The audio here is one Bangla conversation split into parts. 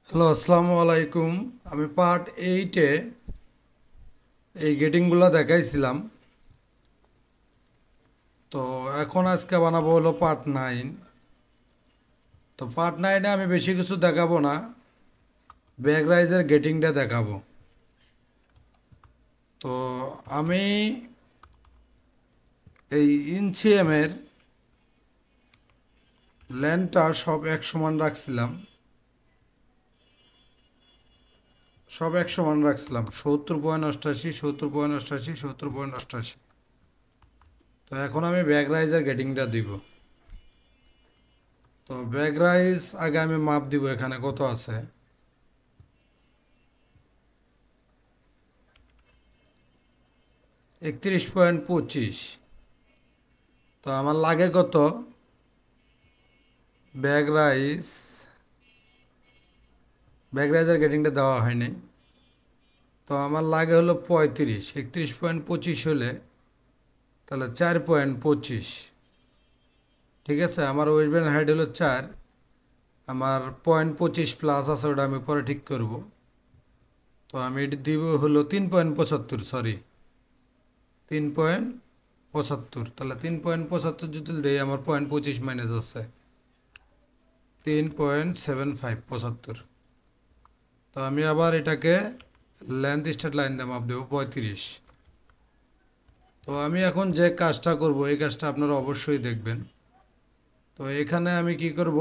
হ্যালো, আসসালামু আলাইকুম। আমি পার্ট 8-এ এই গেটিংগুলো দেখাইছিলাম। তো এখন আজকে বানাবো হলো পার্ট 9। তো পার্ট 9-এ আমি বেশি কিছু দেখাবো না, ব্যাক রাইজের গেটিংটা দেখাবো। তো আমি এই ইঞ্চিএমের লেন্থটা সব এক সমান রাখছিলাম, 70.88, 70.88, 70.88। তো এখন আমি ব্যাক রাইজের গেটিংটা দিব। তো ব্যাক রাইজ আগে আমি মাপ দিব, এখানে কত আছে। 31.25। তো আমার লাগে কত, ব্যাক রাইস, ব্যাক রাইজের গেটিংটা দেওয়া হয়নি। তো আমার লাগে হলো 35, 31.25 হলে তাহলে 4.25। ঠিক আছে, আমার ওয়েস্ট ব্যান্ড হাইট হলো 4, আমার 0.25 প্লাস আছে, ওটা আমি পরে ঠিক করব। তো আমি এটি দিব হলো 3.75, সরি 3.75। তাহলে 3.75 যদি দেই, আমার 0.25 মাইনাস আছে 3.75, 75। তো আমি আবার এটাকে লেন্থ স্টার্ট লাইন দিয়ে মাপ দেবো 35। তো আমি এখন যে কাজটা করব, এই কাজটা আপনারা অবশ্যই দেখবেন। তো এখানে আমি কি করব,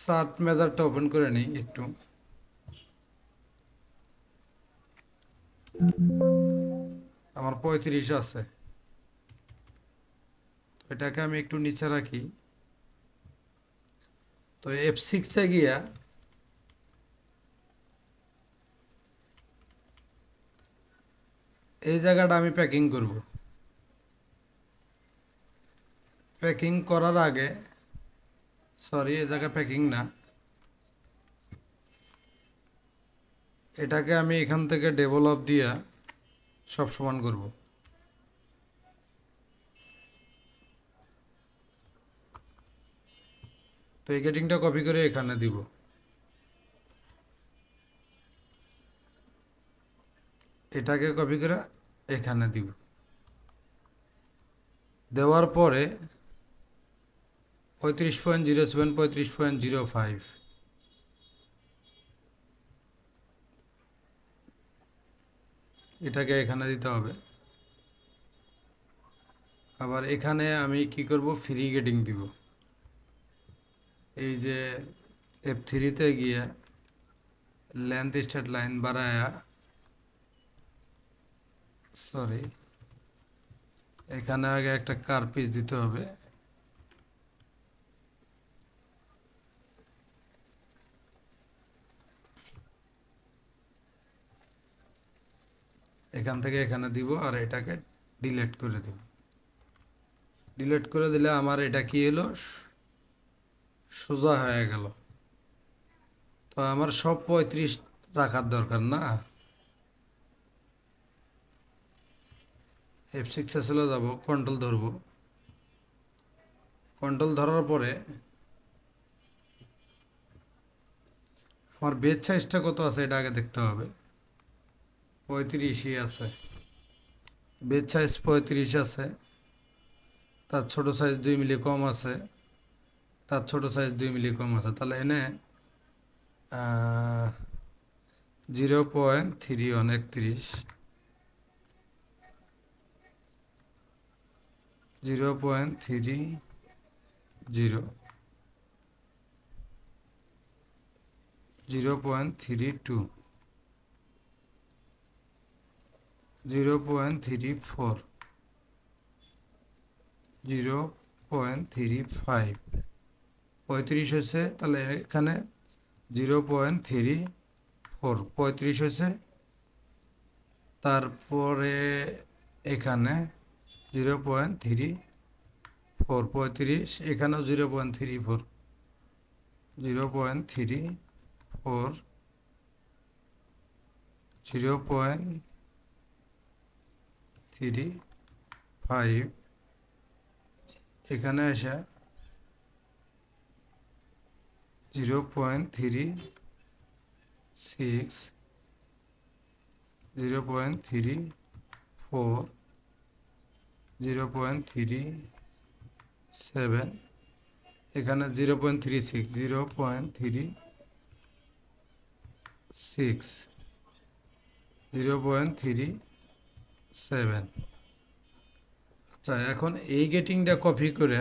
চার্ট মেজারটা ওপেন করে নিই একটু। আমার 35 আছে, তো এটাকে আমি একটু নিচে রাখি। তো F6-এ গিয়া এই জায়গাটা আমি প্যাকিং করব। প্যাকিং করার আগে, সরি এই জায়গা প্যাকিং না, এটাকে আমি এখান থেকে ডেভেলপ দিয়া সব সমান করব। তো এই গেটিংটা কপি করে এখানে দিব। এটাকে কপি করে এখানে দিব। দেওয়ার পরে 35.07, 35.05, এটাকে এখানে দিতে হবে। আবার এখানে আমি কি করব, ফ্রি গেটিং দিব। এই যে F3-তে গিয়ে লেন্থ স্টার্ট লাইন বাড়ায়া, সরি এখানে আগে একটা কার পিস দিতে হবে। এখান থেকে এখানে দিব, আর এটাকে ডিলিট করে দিব। ডিলিট করে দিলে আমার এটা কি হলো, সোজা হয়ে গেল। তো আমার সব 35 রাখার দরকার না। F6-এ চলে যাব, কন্ট্রোল ধরবো। কন্ট্রোল ধরার পরে আমার বেজ সাইজটা কত আছে এটা আগে দেখতে হবে। 35-ই আছে, বেজ সাইজ 35 আছে। তার ছোট সাইজ 2 মিলি কম আছে, তার ছোট সাইজ 2 মিলি কম আছে। তাহলে এনে 0.31, 31, 0.30, 0.32, 0.34, 0.35। 35 হয়েছে, তাহলে এখানে 0.34, 35 হয়েছে। তারপরে এখানে 0.34, 35, এখানেও 0.34, 0.34, 0.35। এখানে এসে 0.36, 0.34, 0.37, এখানে 0.36, 0.36, 0.37। আচ্ছা, এখন এই গেটিংটা কপি করে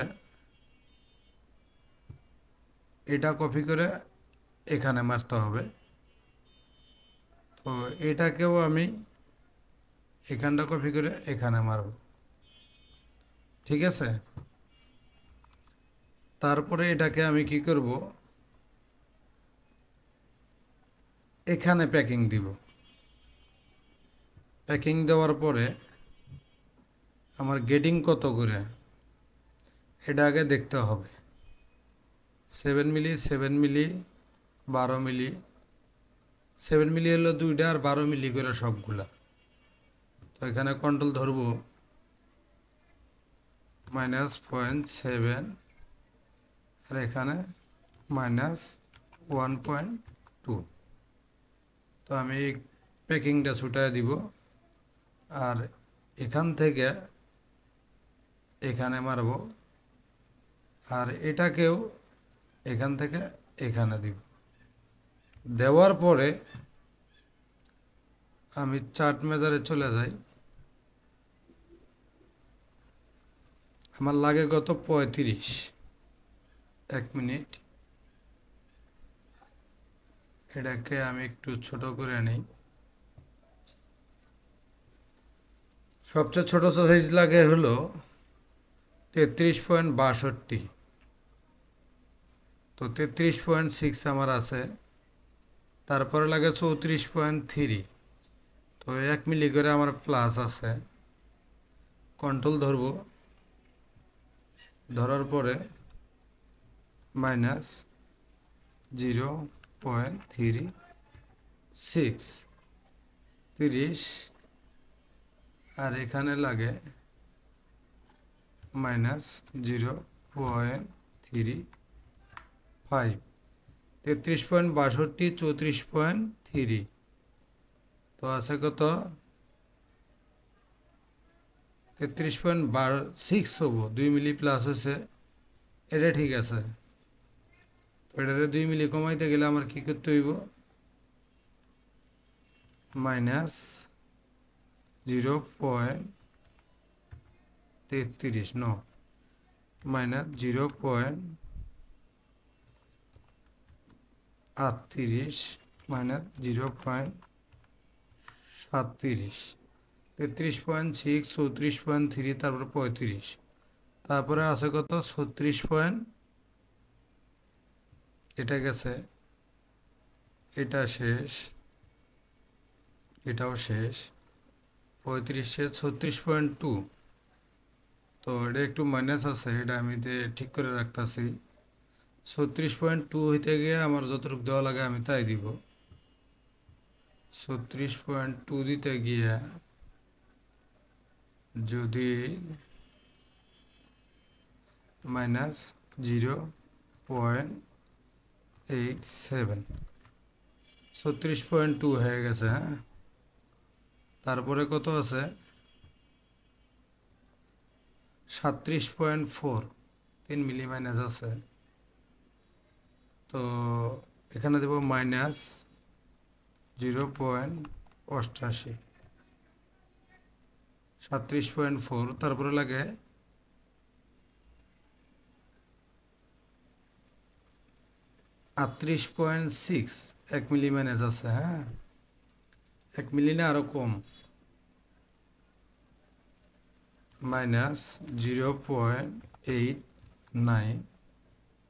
এটা কপি করে এখানে মারতে হবে। তো এটাকেও আমি এখানটা কপি করে এখানে মারব, ঠিক আছে। তারপরে এটাকে আমি কি করব, এখানে প্যাকিং দিব। প্যাকিং দেওয়ার পরে আমার গেটিং কত করে এটা আগে দেখতে হবে। 7 মিলি, 7 মিলি, 12 মিলি, 7 মিলি হলো দুইটা আর 12 মিলি করে সবগুলা। তো এখানে কন্ট্রোল ধরবো, -0.7, আর এখানে -1.2। তো আমি এই প্যাকিংটা ছুটায় দিব, আর এখান থেকে এখানে মারব, আর এটাকেও এখান থেকে এখানে দিব। দেওয়ার পরে আমি চার্ট মেজারে চলে যাই। আমার লাগে কত, 35। 1 মিনিট, এটাকে আমি একটু ছোট করে নিই। সবচেয়ে ছোট সাইজ লাগে হলো 33.62। তো 33.6 আমার আছে। তারপরে লাগে 34.3। তো 1 মিলি করে আমার প্লাস আছে। কন্ট্রোল ধরবো, ধরার পরে -0.36, 30, আর এখানে লাগে -0.35। 33.62, 34.3। তো আছে কত, 33.6 হবো। 2 মিলি প্লাস হয়েছে, এটা ঠিক আছে। তো এটারে 2 মিলি কমাইতে গেলে আমার কি করতে হইব, -0.33, নো, -0.38, -0.37, 33.6, 34.3, তারপরে 35, তারপরে আছে কত 36 পয়েন্ট, এটা গেছে, এটা শেষ, এটাও শেষ, 35 শেষ, 36.2। তো এটা একটু মাইনাস আছে, এটা আমি ঠিক করে রাখতেছি। 36.2 হইতে গিয়ে আমার যতটুকু দেওয়া লাগে আমি তাই দিব। 36.2 দিতে গিয়ে যদি -0.87, 36.2 হয়ে গেছে, হ্যাঁ। তারপরে কত আছে, 37.4, 3 মিলি মাইনাস আছে। তো এখানে দেব -0.88, 37.4, তারপরে লাগে 38.6, 1 মিলি মাইনাস আছে, হ্যাঁ। 1 মিলি না আরো কম, -0.89,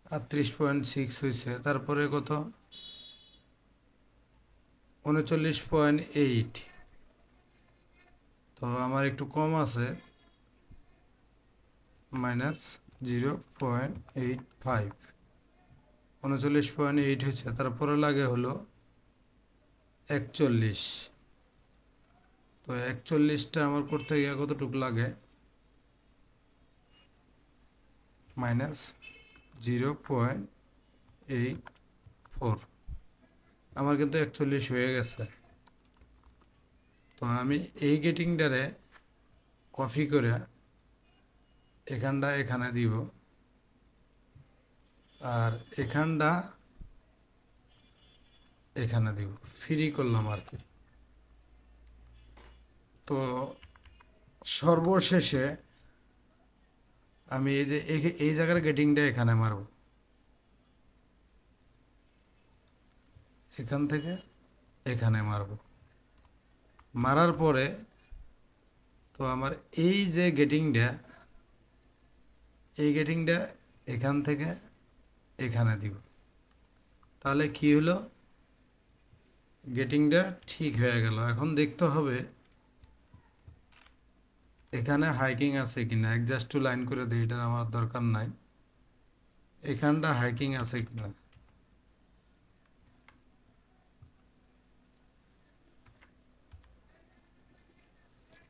38.6 হয়েছে। তারপরে কত, 39.8। তো আমার একটু কম আছে, -0.85, 39.8 হয়েছে। তারপরে লাগে হলো 41। তো 41টা আমার করতে গিয়ে কতটুকু লাগে, -0.85, 4, আমার কিন্তু 41 হয়ে গেছে। তো আমি এই গেটিংটারে কপি করে এখানটা এখানে দিব, আর এখানটা এখানে দিব, ফ্রি করলাম আর কি। তো সর্বশেষে আমি এই যে এই জায়গার গেটিংটা এখানে মারব, এখান থেকে এখানে মারব, মারার পরে তো আমার এই যে গেটিংটা, এই গেটিংটা এখান থেকে এখানে দিব। তাহলে কি হলো, গেটিংটা ঠিক হয়ে গেল। এখন দেখতে হবে এখানে হাইকিং আছে কিনা। অ্যাডজাস্ট টু লাইন করে দিই, এটা আমার দরকার নাই। এখানটা হাইকিং আছে কিনা,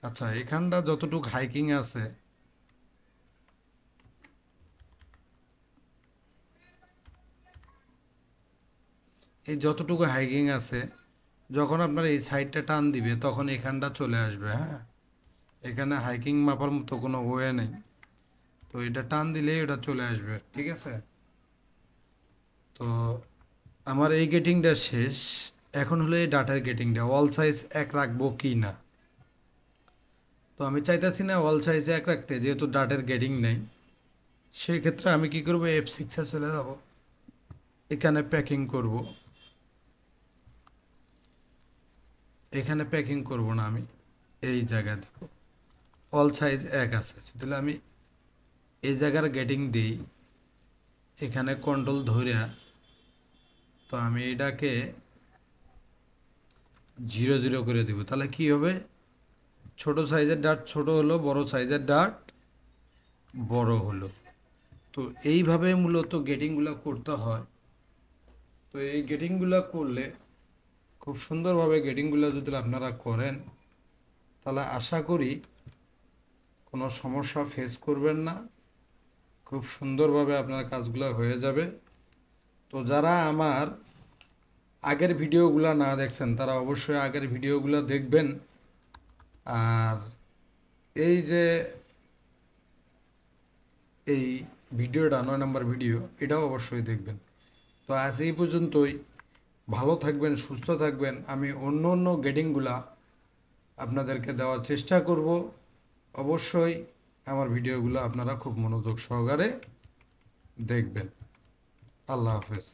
আচ্ছা এখানটা যতটুকু হাইকিং আছে, এই যতটুকু হাইকিং আছে, যখন আপনার এই সাইডটা টান দিবে তখন এখানটা চলে আসবে। হ্যাঁ, এখানে হাইকিং মাপার মতো কোনো ওয়ে নেই, তো এটা টান দিলেই ওটা চলে আসবে। ঠিক আছে, তো আমার এই গেটিংটা শেষ। এখন হলো এই ডাটার গেটিংটা, অল সাইজ 1 রাখবো কি না। তো আমি চাইতেছি না অল সাইজে 1 রাখতে, যেহেতু ডাটার গেটিং নেই। সেই ক্ষেত্রে আমি কি করব, F6-এ চলে যাব, এখানে প্যাকিং করব। এখানে প্যাকিং করব না, আমি এই জায়গা দিব, অল সাইজ 1 আছে। তাহলে আমি এই জায়গার গেটিং দিই, এখানে কন্ট্রোল ধরিয়া, তো আমি এটাকে 0 0 করে দিব। তাহলে কি হবে, ছোট সাইজের ডাট ছোট হলো, বড় সাইজের ডাট বড় হলো। তো এইভাবে মূলত গেটিংগুলো করতে হয়। তো এই গেটিংগুলো করলে, খুব সুন্দরভাবে গেটিংগুলো যদি আপনারা করেন, তাহলে আশা করি কোনো সমস্যা ফেস করবেন না, খুব সুন্দরভাবে আপনার কাজগুলো হয়ে যাবে। তো যারা আমার আগের ভিডিওগুলো না দেখছেন, তারা অবশ্যই আগের ভিডিওগুলো দেখবেন। আর এই যে এই ভিডিওটা 9 নম্বর ভিডিও, এটাও অবশ্যই দেখবেন। তো আজ এই পর্যন্তই, ভালো থাকবেন, সুস্থ থাকবেন। আমি অন্য অন্য গেটিংগুলা আপনাদেরকে দেওয়ার চেষ্টা করব। অবশ্যই আমার ভিডিওগুলো আপনারা খুব মনোযোগ সহকারে দেখবেন। আল্লাহ হাফেজ।